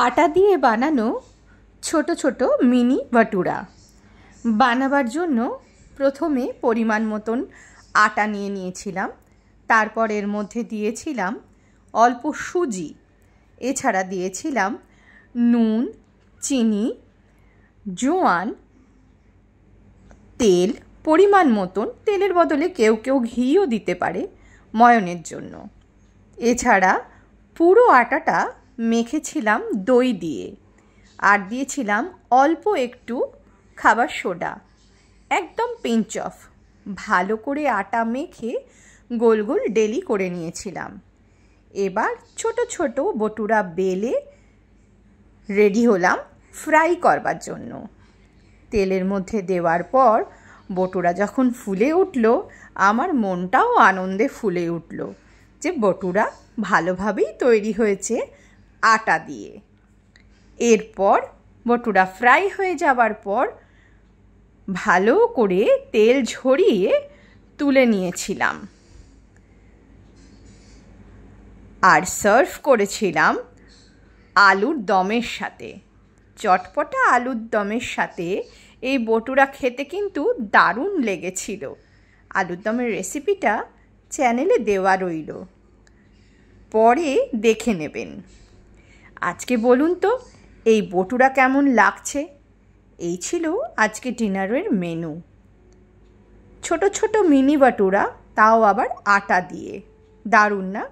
আটা দিয়ে বানানো ছোট ছোট মিনি ভাটুরা বানাবার জন্য প্রথমে পরিমাণ মতন আটা নিয়ে নিয়েছিলাম। তারপর এর মধ্যে দিয়েছিলাম অল্প সুজি, এছাড়া দিয়েছিলাম নুন, চিনি, জোয়ান, তেল পরিমাণ মতন, তেলের বদলে কেউ কেউ ঘিও দিতে পারে ময়নের জন্য। এছাড়া পুরো আটাটা মেখেছিলাম দই দিয়ে, আর দিয়েছিলাম অল্প একটু খাবার সোডা, একদম পিঞ্চ অফ। ভালো করে আটা মেখে গোল গোল ডেলি করে নিয়েছিলাম। এবার ছোট ছোট বটুরা বেলে রেডি হলাম ফ্রাই করবার জন্য। তেলের মধ্যে দেওয়ার পর বটুরা যখন ফুলে উঠল, আমার মনটাও আনন্দে ফুলে উঠল যে বটুরা ভালোভাবেই তৈরি হয়েছে আটা দিয়ে। এরপর বটুরা ফ্রাই হয়ে যাবার পর ভালো করে তেল ঝরিয়ে তুলে নিয়েছিলাম, আর সার্ভ করেছিলাম আলুর দমের সাথে। চটপটা আলুর দমের সাথে এই বটুরা খেতে কিন্তু দারুণ লেগেছিল। আলুর দমের রেসিপিটা চ্যানেলে দেওয়া রইল, পরে দেখে নেবেন। আজকে বলুন তো এই বটুরা কেমন লাগছে? এই ছিল আজকে ডিনারের মেনু। ছোট ছোট মিনি বটুরা, তাও আবার আটা দিয়ে। দারুণ না?